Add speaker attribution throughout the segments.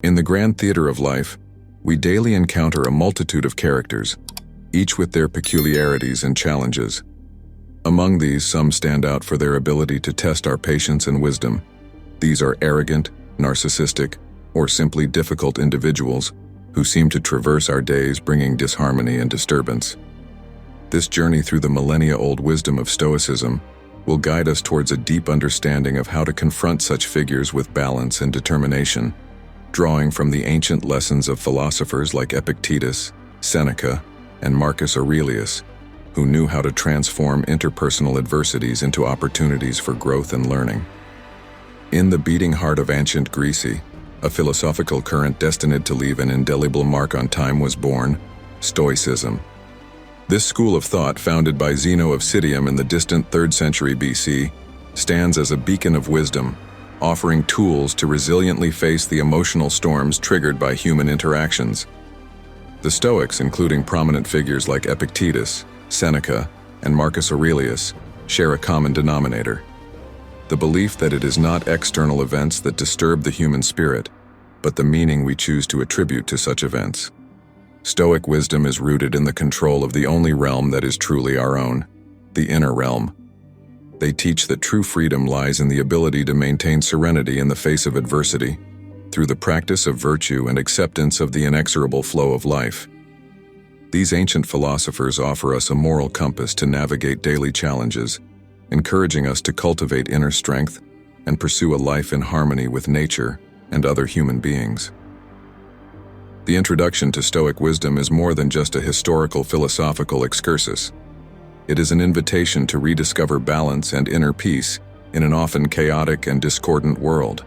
Speaker 1: In the grand theater of life, we daily encounter a multitude of characters, each with their peculiarities and challenges. Among these, some stand out for their ability to test our patience and wisdom. These are arrogant, narcissistic, or simply difficult individuals who seem to traverse our days bringing disharmony and disturbance. This journey through the millennia-old wisdom of Stoicism will guide us towards a deep understanding of how to confront such figures with balance and determination, drawing from the ancient lessons of philosophers like Epictetus, Seneca, and Marcus Aurelius, who knew how to transform interpersonal adversities into opportunities for growth and learning. In the beating heart of ancient Greece, a philosophical current destined to leave an indelible mark on time was born, Stoicism. This school of thought, founded by Zeno of Citium in the distant 3rd century BC, stands as a beacon of wisdom, offering tools to resiliently face the emotional storms triggered by human interactions. The Stoics, including prominent figures like Epictetus, Seneca, and Marcus Aurelius, share a common denominator: the belief that it is not external events that disturb the human spirit, but the meaning we choose to attribute to such events. Stoic wisdom is rooted in the control of the only realm that is truly our own, the inner realm. They teach that true freedom lies in the ability to maintain serenity in the face of adversity, through the practice of virtue and acceptance of the inexorable flow of life. These ancient philosophers offer us a moral compass to navigate daily challenges, encouraging us to cultivate inner strength and pursue a life in harmony with nature and other human beings. The introduction to Stoic wisdom is more than just a historical philosophical excursus. It is an invitation to rediscover balance and inner peace in an often chaotic and discordant world.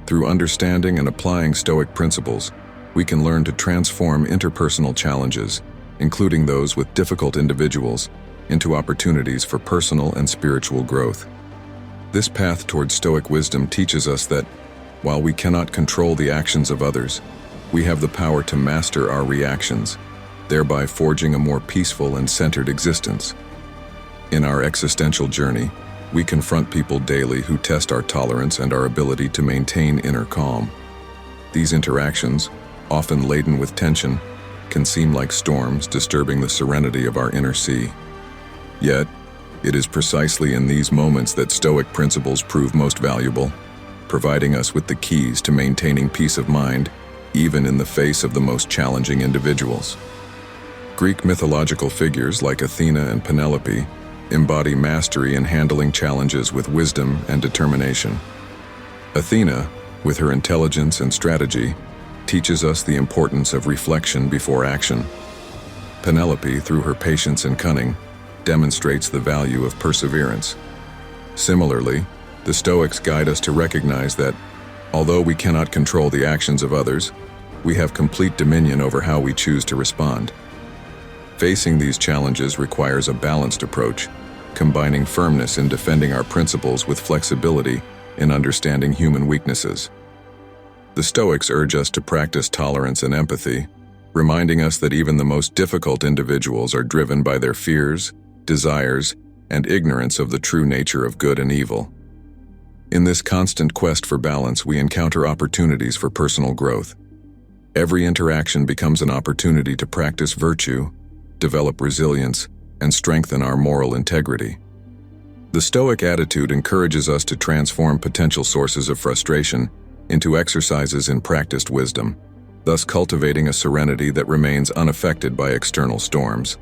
Speaker 1: Through understanding and applying Stoic principles, we can learn to transform interpersonal challenges, including those with difficult individuals, into opportunities for personal and spiritual growth. This path towards Stoic wisdom teaches us that, while we cannot control the actions of others, we have the power to master our reactions, thereby forging a more peaceful and centered existence. In our existential journey, we confront people daily who test our tolerance and our ability to maintain inner calm. These interactions, often laden with tension, can seem like storms disturbing the serenity of our inner sea. Yet, it is precisely in these moments that Stoic principles prove most valuable, providing us with the keys to maintaining peace of mind, even in the face of the most challenging individuals. Greek mythological figures like Athena and Penelope embody mastery in handling challenges with wisdom and determination. Athena, with her intelligence and strategy, teaches us the importance of reflection before action. Penelope, through her patience and cunning, demonstrates the value of perseverance. Similarly, the Stoics guide us to recognize that, although we cannot control the actions of others, we have complete dominion over how we choose to respond. Facing these challenges requires a balanced approach, combining firmness in defending our principles with flexibility in understanding human weaknesses. The Stoics urge us to practice tolerance and empathy, reminding us that even the most difficult individuals are driven by their fears, desires, and ignorance of the true nature of good and evil. In this constant quest for balance, we encounter opportunities for personal growth. Every interaction becomes an opportunity to practice virtue, develop resilience, and strengthen our moral integrity. The Stoic attitude encourages us to transform potential sources of frustration into exercises in practiced wisdom, thus cultivating a serenity that remains unaffected by external storms.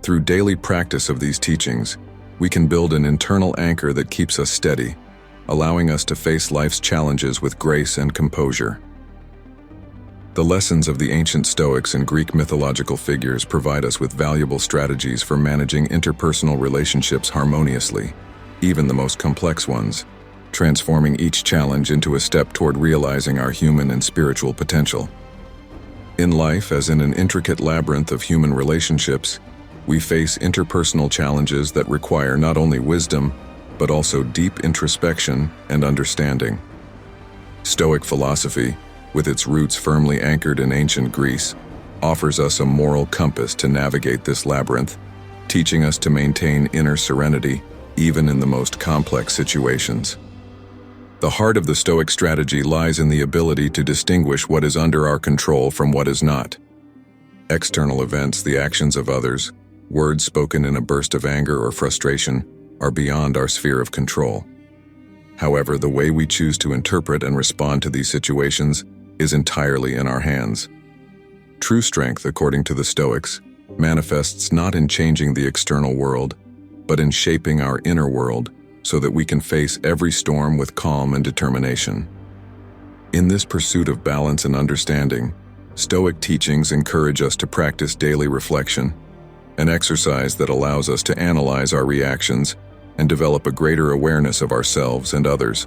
Speaker 1: Through daily practice of these teachings, we can build an internal anchor that keeps us steady, allowing us to face life's challenges with grace and composure. The lessons of the ancient Stoics and Greek mythological figures provide us with valuable strategies for managing interpersonal relationships harmoniously, even the most complex ones, transforming each challenge into a step toward realizing our human and spiritual potential. In life, as in an intricate labyrinth of human relationships, we face interpersonal challenges that require not only wisdom, but also deep introspection and understanding. Stoic philosophy, with its roots firmly anchored in ancient Greece, offers us a moral compass to navigate this labyrinth, teaching us to maintain inner serenity even in the most complex situations. The heart of the Stoic strategy lies in the ability to distinguish what is under our control from what is not. External events, the actions of others, words spoken in a burst of anger or frustration, are beyond our sphere of control. However, the way we choose to interpret and respond to these situations is entirely in our hands. True strength, according to the Stoics, manifests not in changing the external world, but in shaping our inner world so that we can face every storm with calm and determination. In this pursuit of balance and understanding, Stoic teachings encourage us to practice daily reflection, an exercise that allows us to analyze our reactions and develop a greater awareness of ourselves and others.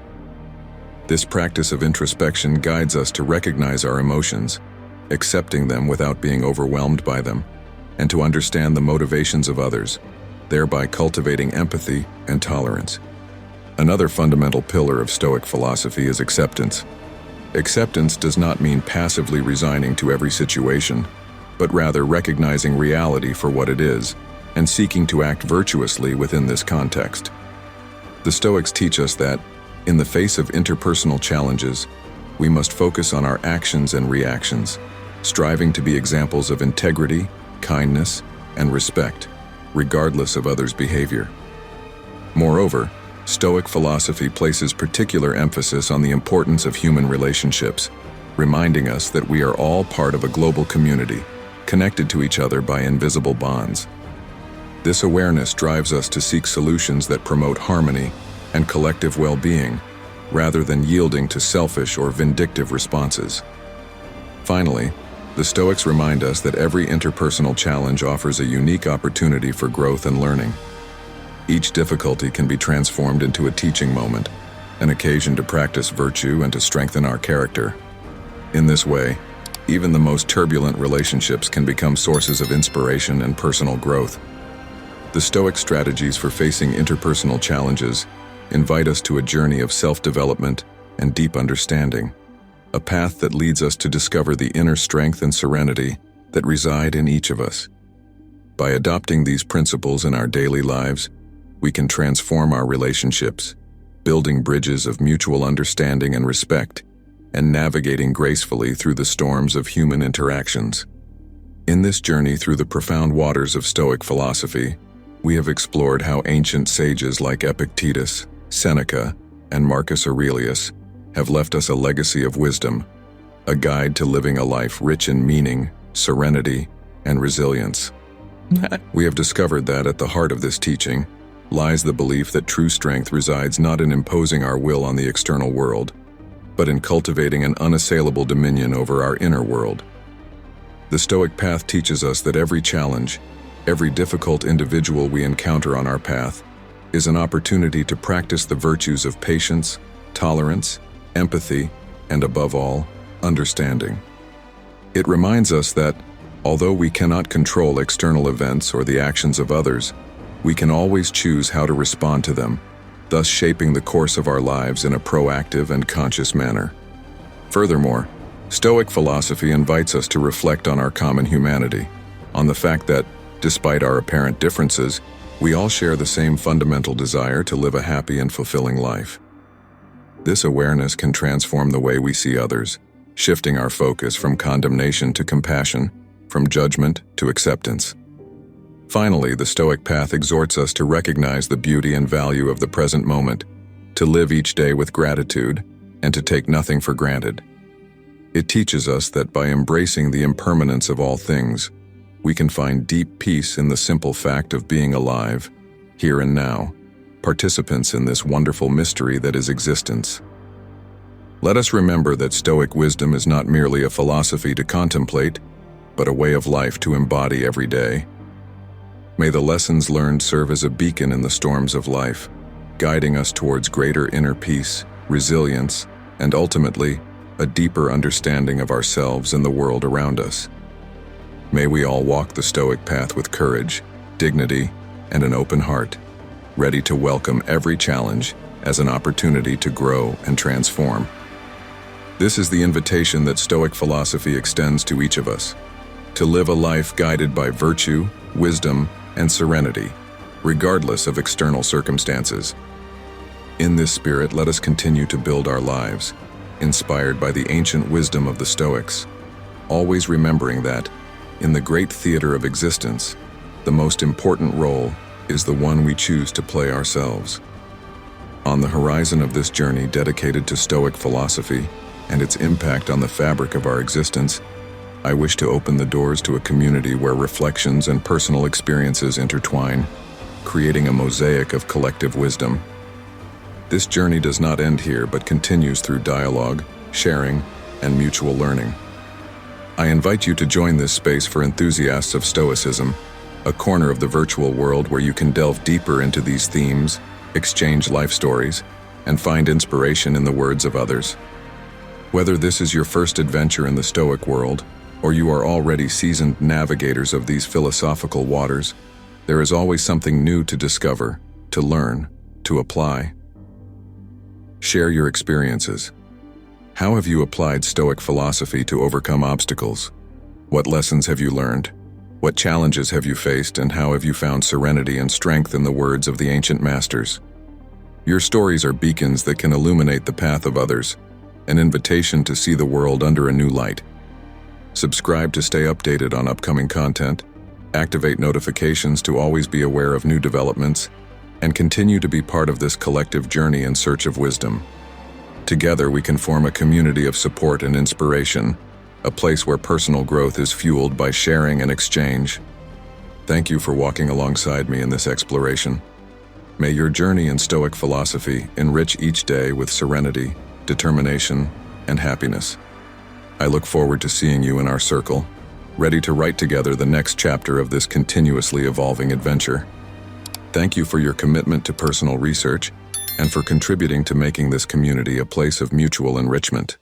Speaker 1: This practice of introspection guides us to recognize our emotions, accepting them without being overwhelmed by them, and to understand the motivations of others, thereby cultivating empathy and tolerance. Another fundamental pillar of Stoic philosophy is acceptance. Acceptance does not mean passively resigning to every situation, but rather recognizing reality for what it is and seeking to act virtuously within this context. The Stoics teach us that, in the face of interpersonal challenges, we must focus on our actions and reactions, striving to be examples of integrity, kindness, and respect, regardless of others' behavior. Moreover, Stoic philosophy places particular emphasis on the importance of human relationships, reminding us that we are all part of a global community, connected to each other by invisible bonds. This awareness drives us to seek solutions that promote harmony and collective well-being, rather than yielding to selfish or vindictive responses. Finally, the Stoics remind us that every interpersonal challenge offers a unique opportunity for growth and learning. Each difficulty can be transformed into a teaching moment, an occasion to practice virtue and to strengthen our character. In this way, even the most turbulent relationships can become sources of inspiration and personal growth. The Stoic strategies for facing interpersonal challenges invite us to a journey of self-development and deep understanding, a path that leads us to discover the inner strength and serenity that reside in each of us. By adopting these principles in our daily lives, we can transform our relationships, building bridges of mutual understanding and respect, and navigating gracefully through the storms of human interactions. In this journey through the profound waters of Stoic philosophy, we have explored how ancient sages like Epictetus, Seneca, and Marcus Aurelius have left us a legacy of wisdom, a guide to living a life rich in meaning, serenity, and resilience. We have discovered that at the heart of this teaching lies the belief that true strength resides not in imposing our will on the external world, but in cultivating an unassailable dominion over our inner world. The Stoic path teaches us that every challenge, every difficult individual we encounter on our path, is an opportunity to practice the virtues of patience, tolerance, empathy, and above all, understanding. It reminds us that, although we cannot control external events or the actions of others, we can always choose how to respond to them, thus shaping the course of our lives in a proactive and conscious manner. Furthermore, Stoic philosophy invites us to reflect on our common humanity, on the fact that, despite our apparent differences, we all share the same fundamental desire to live a happy and fulfilling life. This awareness can transform the way we see others, shifting our focus from condemnation to compassion, from judgment to acceptance. Finally, the Stoic path exhorts us to recognize the beauty and value of the present moment, to live each day with gratitude, and to take nothing for granted. It teaches us that by embracing the impermanence of all things, we can find deep peace in the simple fact of being alive, here and now, participants in this wonderful mystery that is existence. Let us remember that Stoic wisdom is not merely a philosophy to contemplate, but a way of life to embody every day. May the lessons learned serve as a beacon in the storms of life, guiding us towards greater inner peace, resilience, and ultimately, a deeper understanding of ourselves and the world around us. May we all walk the Stoic path with courage, dignity, and an open heart, ready to welcome every challenge as an opportunity to grow and transform. This is the invitation that Stoic philosophy extends to each of us, to live a life guided by virtue, wisdom, and serenity, regardless of external circumstances. In this spirit, let us continue to build our lives, inspired by the ancient wisdom of the Stoics, always remembering that, in the great theater of existence, the most important role is the one we choose to play ourselves. On the horizon of this journey dedicated to Stoic philosophy and its impact on the fabric of our existence, I wish to open the doors to a community where reflections and personal experiences intertwine, creating a mosaic of collective wisdom. This journey does not end here but continues through dialogue, sharing, and mutual learning. I invite you to join this space for enthusiasts of Stoicism, a corner of the virtual world where you can delve deeper into these themes, exchange life stories, and find inspiration in the words of others. Whether this is your first adventure in the Stoic world, or you are already seasoned navigators of these philosophical waters, there is always something new to discover, to learn, to apply. Share your experiences. How have you applied Stoic philosophy to overcome obstacles? What lessons have you learned? What challenges have you faced, and how have you found serenity and strength in the words of the ancient masters? Your stories are beacons that can illuminate the path of others, an invitation to see the world under a new light. Subscribe to stay updated on upcoming content, activate notifications to always be aware of new developments, and continue to be part of this collective journey in search of wisdom. Together we can form a community of support and inspiration, a place where personal growth is fueled by sharing and exchange. Thank you for walking alongside me in this exploration. May your journey in Stoic philosophy enrich each day with serenity, determination, and happiness. I look forward to seeing you in our circle, ready to write together the next chapter of this continuously evolving adventure. Thank you for your commitment to personal research and for contributing to making this community a place of mutual enrichment.